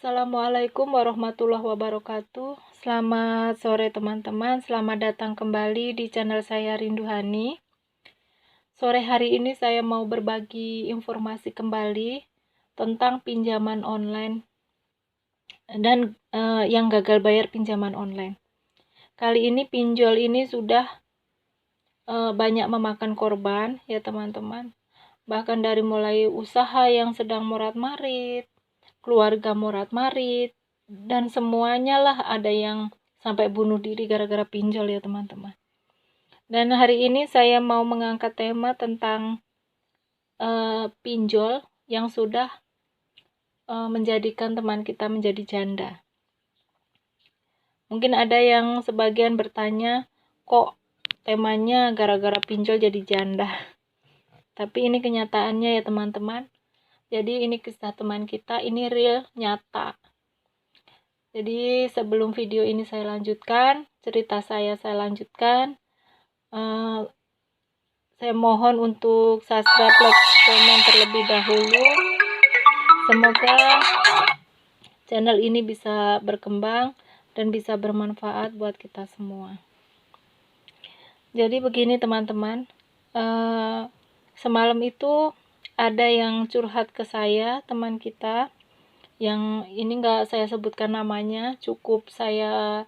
Assalamualaikum warahmatullahi wabarakatuh. Selamat sore teman-teman, selamat datang kembali di channel saya Rinduhani. Sore hari ini saya mau berbagi informasi kembali tentang pinjaman online dan yang gagal bayar pinjaman online. Kali ini pinjol ini sudah banyak memakan korban ya teman-teman. Bahkan dari mulai usaha yang sedang morat-marit, keluarga morat-marit, dan semuanya lah ada yang sampai bunuh diri gara-gara pinjol ya teman-teman. Dan hari ini saya mau mengangkat tema tentang pinjol yang sudah menjadikan teman kita menjadi janda. Mungkin ada yang sebagian bertanya, kok temanya gara-gara pinjol jadi janda? Tapi ini kenyataannya ya teman-teman. Jadi ini kisah teman kita, ini real, nyata. Jadi sebelum video ini saya lanjutkan, cerita saya lanjutkan, saya mohon untuk subscribe, like, komen terlebih dahulu. Semoga channel ini bisa berkembang dan bisa bermanfaat buat kita semua. Jadi begini teman-teman, semalam itu ada yang curhat ke saya, teman kita, yang ini nggak saya sebutkan namanya, cukup saya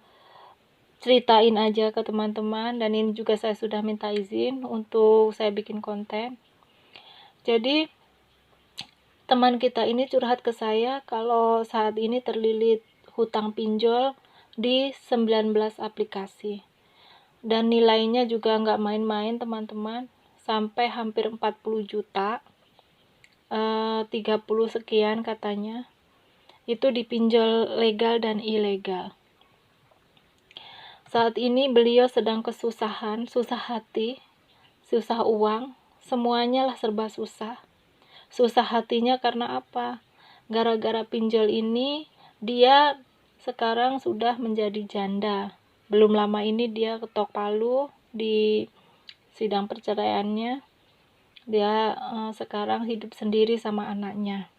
ceritain aja ke teman-teman, dan ini juga saya sudah minta izin untuk saya bikin konten. Jadi teman kita ini curhat ke saya kalau saat ini terlilit hutang pinjol di 19 aplikasi, dan nilainya juga nggak main-main teman-teman, sampai hampir 40 juta, 30 sekian katanya, itu dipinjol legal dan ilegal. Saat ini beliau sedang kesusahan, susah hati, susah uang, semuanya lah serba susah. Susah hatinya karena apa? Gara-gara pinjol ini dia sekarang sudah menjadi janda. Belum lama ini dia ketok palu di sidang perceraiannya. Dia sekarang hidup sendiri sama anaknya.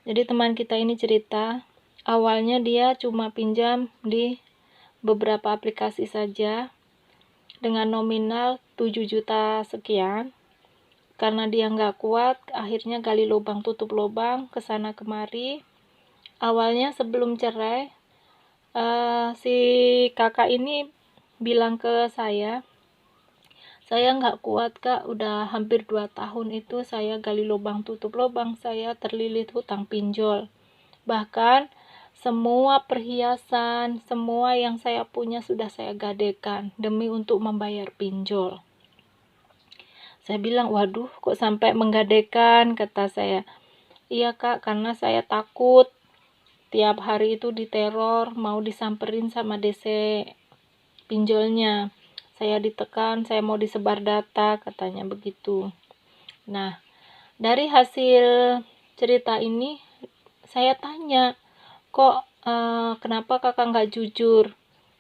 Jadi teman kita ini cerita, awalnya dia cuma pinjam di beberapa aplikasi saja dengan nominal 7 juta sekian. Karena dia nggak kuat, akhirnya gali lubang tutup lubang, kesana kemari. Awalnya sebelum cerai, si kakak ini bilang ke saya nggak kuat kak, udah hampir 2 tahun itu saya gali lubang tutup lubang, saya terlilit hutang pinjol. Bahkan semua perhiasan, semua yang saya punya sudah saya gadekan demi untuk membayar pinjol. Saya bilang, waduh kok sampai menggadekan, kata saya. Iya kak, karena saya takut tiap hari itu diteror, mau disamperin sama DC pinjolnya. Saya ditekan, saya mau disebar data, katanya begitu. Nah, dari hasil cerita ini saya tanya, kok kenapa kakak nggak jujur?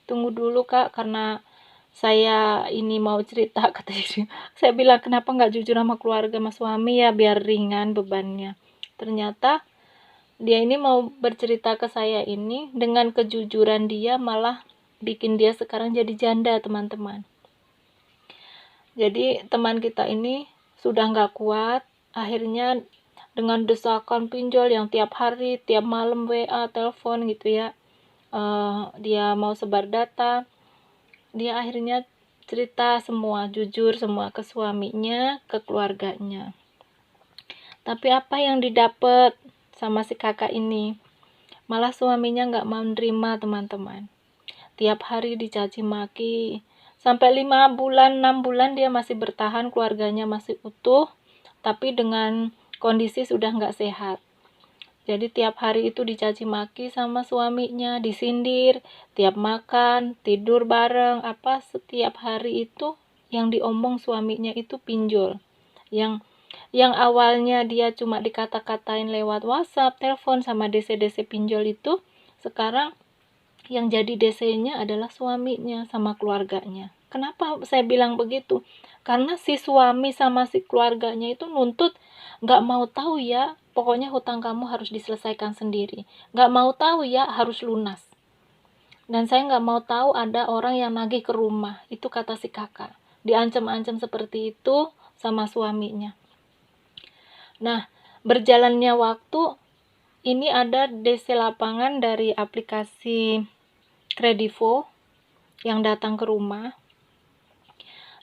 Tunggu dulu kak, karena saya ini mau cerita, katanya. Saya bilang, kenapa nggak jujur sama keluarga, sama suami ya, biar ringan bebannya. Ternyata dia ini mau bercerita ke saya ini, dengan kejujuran dia malah bikin dia sekarang jadi janda teman-teman. Jadi teman kita ini sudah nggak kuat, akhirnya dengan desakan pinjol yang tiap hari, tiap malam WA, telepon gitu ya, dia mau sebar data, dia akhirnya cerita semua, jujur semua ke suaminya, ke keluarganya. Tapi apa yang didapat sama si kakak ini? Malah suaminya nggak mau nerima teman-teman. Tiap hari dicaci maki, sampai 5 bulan, 6 bulan dia masih bertahan, keluarganya masih utuh, tapi dengan kondisi sudah nggak sehat. Jadi tiap hari itu dicaci maki sama suaminya, disindir, tiap makan, tidur bareng, setiap hari itu yang diomong suaminya itu pinjol. Yang awalnya dia cuma dikata-katain lewat WhatsApp, telepon sama DC-DC pinjol itu, sekarang yang jadi DC-nya adalah suaminya sama keluarganya. Kenapa saya bilang begitu? Karena si suami sama si keluarganya itu nuntut, nggak mau tahu ya, pokoknya hutang kamu harus diselesaikan sendiri. Nggak mau tahu ya, harus lunas. Dan saya nggak mau tahu ada orang yang nagih ke rumah. Itu kata si kakak. Diancam-ancam seperti itu sama suaminya. Nah, berjalannya waktu, ini ada DC lapangan dari aplikasi Kredivo yang datang ke rumah.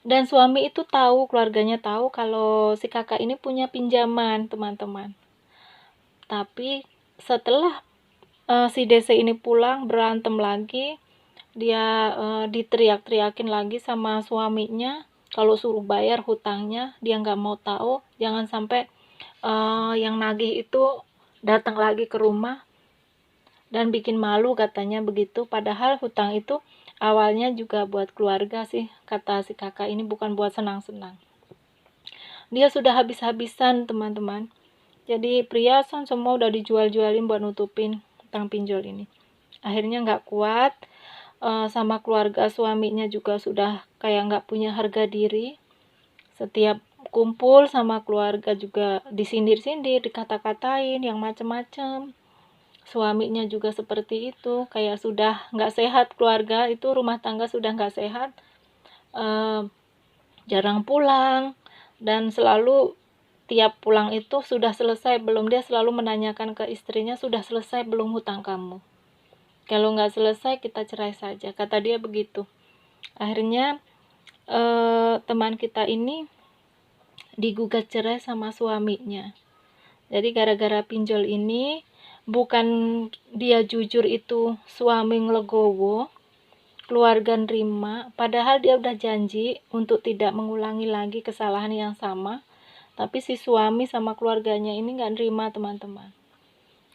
Dan suami itu tahu, keluarganya tahu kalau si kakak ini punya pinjaman, teman-teman. Tapi setelah si DC ini pulang, berantem lagi, dia diteriak-teriakin lagi sama suaminya kalau suruh bayar hutangnya, dia nggak mau tahu, jangan sampai yang nagih itu datang lagi ke rumah dan bikin malu, katanya begitu. Padahal hutang itu awalnya juga buat keluarga sih, kata si kakak ini, bukan buat senang-senang. Dia sudah habis-habisan, teman-teman. Jadi perhiasan semua udah dijual-jualin buat nutupin hutang pinjol ini. Akhirnya nggak kuat, sama keluarga suaminya juga sudah kayak nggak punya harga diri. Setiap kumpul sama keluarga juga disindir-sindir, dikata-katain yang macem-macem. Suaminya juga seperti itu, kayak sudah nggak sehat, keluarga itu rumah tangga sudah nggak sehat, jarang pulang, dan selalu tiap pulang itu sudah selesai belum, dia selalu menanyakan ke istrinya, sudah selesai belum hutang kamu, kalau nggak selesai kita cerai saja, kata dia begitu. Akhirnya teman kita ini digugat cerai sama suaminya. Jadi gara-gara pinjol ini, bukan dia jujur itu suami ngelegowo, keluarga nerima, padahal dia udah janji untuk tidak mengulangi lagi kesalahan yang sama, tapi si suami sama keluarganya ini nggak nerima, teman-teman.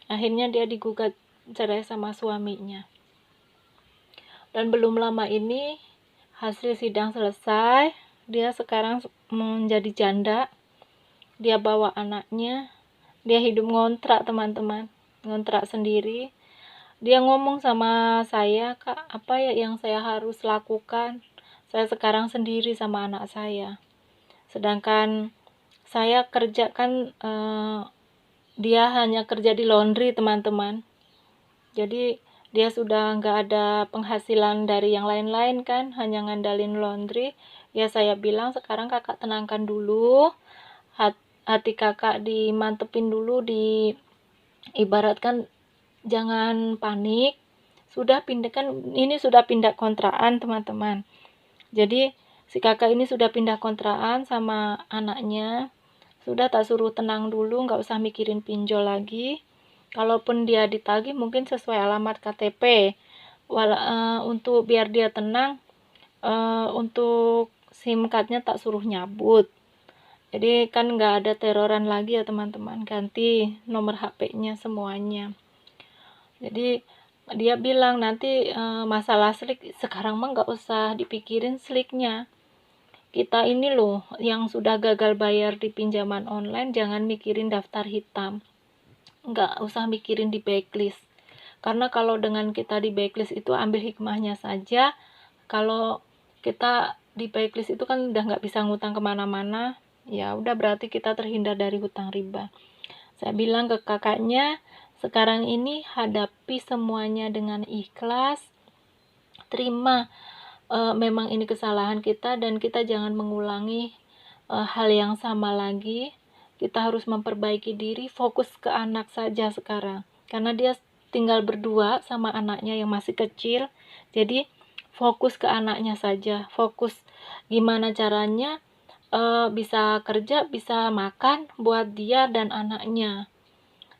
Akhirnya dia digugat cerai sama suaminya. Dan belum lama ini hasil sidang selesai, dia sekarang menjadi janda, dia bawa anaknya, dia hidup ngontrak, teman-teman, ngontrak sendiri. Dia ngomong sama saya, Kak, apa ya yang saya harus lakukan? Saya sekarang sendiri sama anak saya. Sedangkan saya kerja kan, dia hanya kerja di laundry, teman-teman. Jadi dia sudah nggak ada penghasilan dari yang lain-lain kan, hanya ngandalin laundry. Ya saya bilang sekarang kakak tenangkan dulu, hati kakak dimantepin dulu, ibaratkan jangan panik. Sudah pindah kan, ini sudah pindah kontrakan, teman-teman. Jadi si kakak ini sudah pindah kontrakan sama anaknya. Sudah tak suruh tenang dulu, nggak usah mikirin pinjol lagi. Kalaupun dia ditagih mungkin sesuai alamat KTP. Untuk biar dia tenang, untuk SIM cardnya tak suruh nyabut. Jadi kan nggak ada teroran lagi ya teman-teman, ganti nomor HP-nya semuanya. Jadi dia bilang nanti masalah slik sekarang mah nggak usah dipikirin sliknya. Kita ini loh yang sudah gagal bayar di pinjaman online, jangan mikirin daftar hitam, nggak usah mikirin di blacklist. Karena kalau dengan kita di blacklist itu ambil hikmahnya saja, kalau kita di blacklist itu kan udah nggak bisa ngutang kemana-mana, ya udah berarti kita terhindar dari hutang riba. Saya bilang ke kakaknya, sekarang ini hadapi semuanya dengan ikhlas, terima memang ini kesalahan kita dan kita jangan mengulangi hal yang sama lagi. Kita harus memperbaiki diri, fokus ke anak saja sekarang, karena dia tinggal berdua sama anaknya yang masih kecil. Jadi fokus ke anaknya saja, fokus gimana caranya bisa kerja, bisa makan buat dia dan anaknya.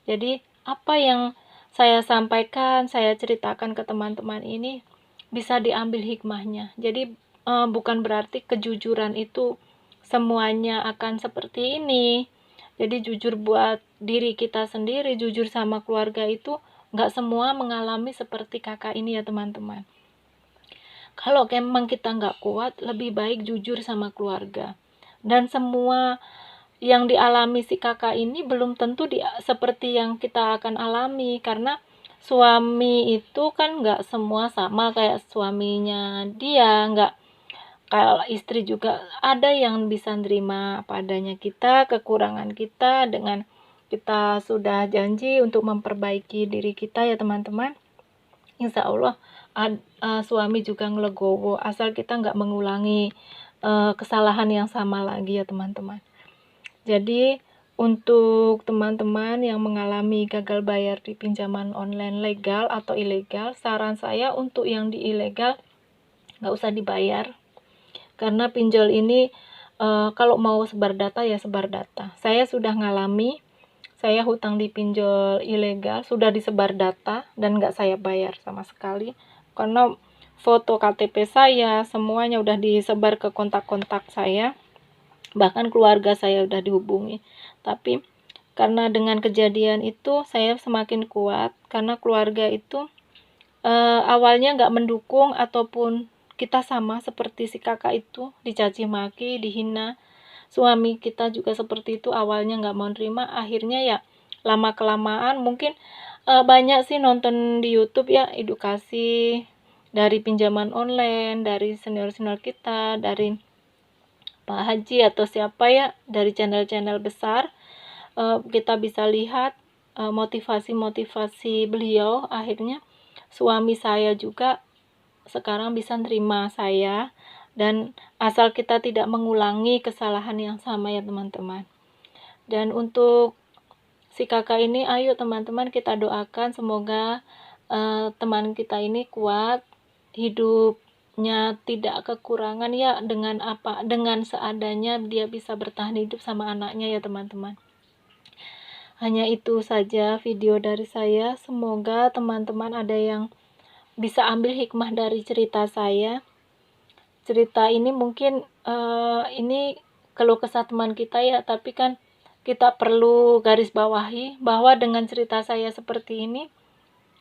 Jadi apa yang saya sampaikan, saya ceritakan ke teman-teman ini bisa diambil hikmahnya. Jadi bukan berarti kejujuran itu semuanya akan seperti ini. Jadi jujur buat diri kita sendiri, jujur sama keluarga itu nggak semua mengalami seperti kakak ini ya teman-teman. Kalau memang kita nggak kuat, lebih baik jujur sama keluarga. Dan semua yang dialami si kakak ini belum tentu seperti yang kita akan alami, karena suami itu kan nggak semua sama kayak suaminya dia, Kalau istri juga ada yang bisa nerima apa adanya kita, kekurangan kita, dengan kita sudah janji untuk memperbaiki diri kita ya teman-teman. Insya Allah suami juga ngelegowo, asal kita nggak mengulangi kesalahan yang sama lagi ya teman-teman. Jadi untuk teman-teman yang mengalami gagal bayar di pinjaman online legal atau ilegal, saran saya untuk yang di ilegal nggak usah dibayar. Karena pinjol ini kalau mau sebar data ya sebar data. Saya sudah ngalami, saya hutang di pinjol ilegal, sudah disebar data dan nggak saya bayar sama sekali. Karena foto KTP saya semuanya udah disebar ke kontak-kontak saya, bahkan keluarga saya udah dihubungi. Tapi karena dengan kejadian itu saya semakin kuat, karena keluarga itu awalnya nggak mendukung ataupun kita sama seperti si kakak itu, dicaci maki, dihina. Suami kita juga seperti itu, awalnya nggak mau nerima, akhirnya ya lama kelamaan mungkin banyak sih nonton di YouTube ya edukasi dari pinjaman online, dari senior-senior kita, dari Pak Haji atau siapa ya, dari channel-channel besar. Kita bisa lihat motivasi-motivasi beliau, akhirnya suami saya juga sekarang bisa nerima saya, dan asal kita tidak mengulangi kesalahan yang sama ya teman-teman. Dan untuk si kakak ini, ayo teman-teman kita doakan semoga teman kita ini kuat, hidupnya tidak kekurangan ya, dengan seadanya dia bisa bertahan hidup sama anaknya ya teman-teman. Hanya itu saja video dari saya, semoga teman-teman ada yang bisa ambil hikmah dari cerita saya. Cerita ini mungkin ini keluh kesah teman kita ya, tapi kan kita perlu garis bawahi bahwa dengan cerita saya seperti ini,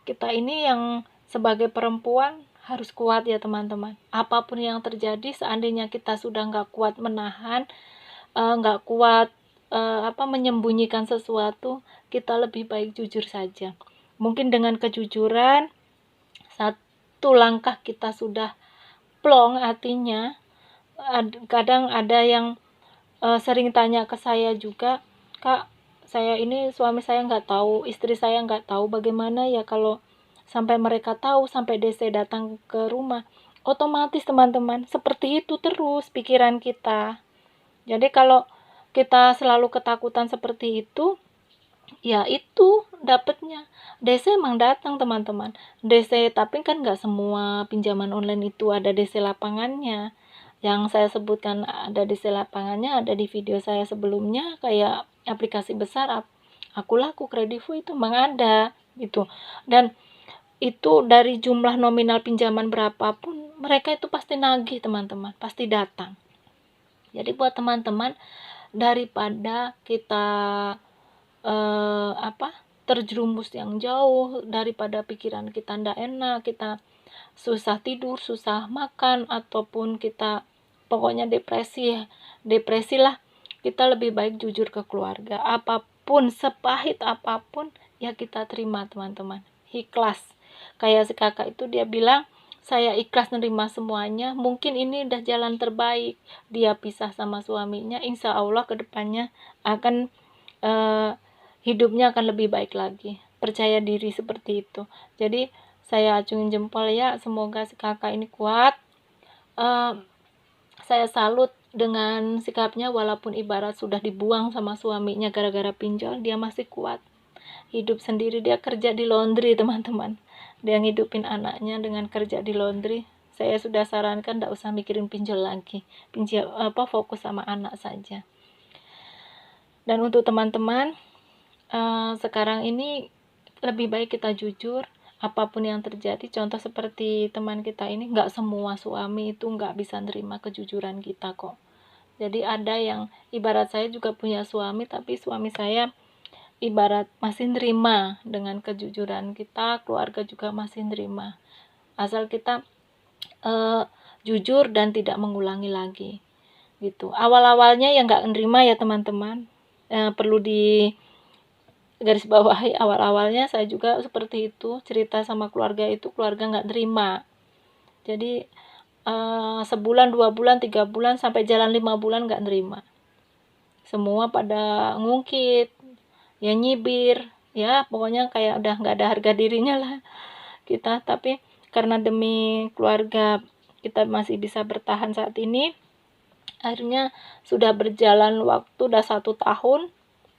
kita ini yang sebagai perempuan harus kuat ya teman-teman. Apapun yang terjadi, seandainya kita sudah nggak kuat menahan, nggak kuat menyembunyikan sesuatu, kita lebih baik jujur saja. Mungkin dengan kejujuran, satu langkah kita sudah plong hatinya. Kadang ada yang sering tanya ke saya juga, Kak, saya ini suami saya nggak tahu, istri saya nggak tahu, bagaimana ya kalau sampai mereka tahu, sampai DC datang ke rumah. Otomatis teman-teman, seperti itu terus pikiran kita. Jadi kalau kita selalu ketakutan seperti itu, ya itu dapatnya. DC emang datang teman-teman, DC, tapi kan nggak semua pinjaman online itu ada DC lapangannya. Yang saya sebutkan ada DC lapangannya ada di video saya sebelumnya, kayak aplikasi besar Aku Laku, Kredivo, itu emang ada gitu. Dan itu dari jumlah nominal pinjaman berapapun, mereka itu pasti nagih teman-teman, pasti datang. Jadi buat teman-teman, daripada kita terjerumus yang jauh, daripada pikiran kita ndak enak, kita susah tidur, susah makan, ataupun kita pokoknya depresi lah, kita lebih baik jujur ke keluarga. Apapun, sepahit apapun ya kita terima teman-teman, ikhlas. Kayak si kakak itu, dia bilang saya ikhlas nerima semuanya, mungkin ini udah jalan terbaik. Dia pisah sama suaminya, insya Allah kedepannya akan hidupnya akan lebih baik lagi. Percaya diri seperti itu. Jadi saya acungin jempol ya, semoga si kakak ini kuat. Saya salut dengan sikapnya, walaupun ibarat sudah dibuang sama suaminya gara-gara pinjol, dia masih kuat. Hidup sendiri, dia kerja di laundry teman-teman. Dia ngidupin anaknya dengan kerja di laundry. Saya sudah sarankan tidak usah mikirin pinjol lagi. Fokus sama anak saja. Dan untuk teman-teman, sekarang ini lebih baik kita jujur. Apapun yang terjadi, contoh seperti teman kita ini, nggak semua suami itu nggak bisa nerima kejujuran kita kok. Jadi ada yang ibarat saya juga punya suami, tapi suami saya ibarat masih nerima dengan kejujuran kita, keluarga juga masih nerima. Asal kita jujur dan tidak mengulangi lagi gitu. Awal-awalnya ya nggak nerima ya teman-teman, perlu di garis bawahi, awal-awalnya saya juga seperti itu, cerita sama keluarga itu, keluarga nggak terima. Jadi sebulan, 2 bulan, 3 bulan, sampai jalan 5 bulan nggak nerima. Semua pada ngungkit, ya nyibir, ya pokoknya kayak udah nggak ada harga dirinya lah kita. Tapi karena demi keluarga kita masih bisa bertahan saat ini, akhirnya sudah berjalan waktu udah 1 tahun,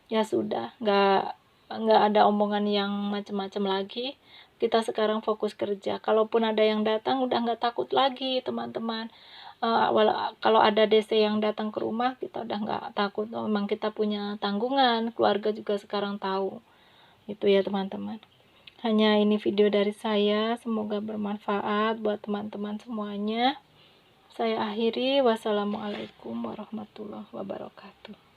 ya sudah nggak ada omongan yang macam-macam lagi. Kita sekarang fokus kerja. Kalaupun ada yang datang udah nggak takut lagi teman-teman. Kalau ada DC yang datang ke rumah, kita udah nggak takut. Memang kita punya tanggungan, keluarga juga sekarang tahu. Itu ya teman-teman. Hanya ini video dari saya, semoga bermanfaat buat teman-teman semuanya. Saya akhiri, wassalamualaikum warahmatullahi wabarakatuh.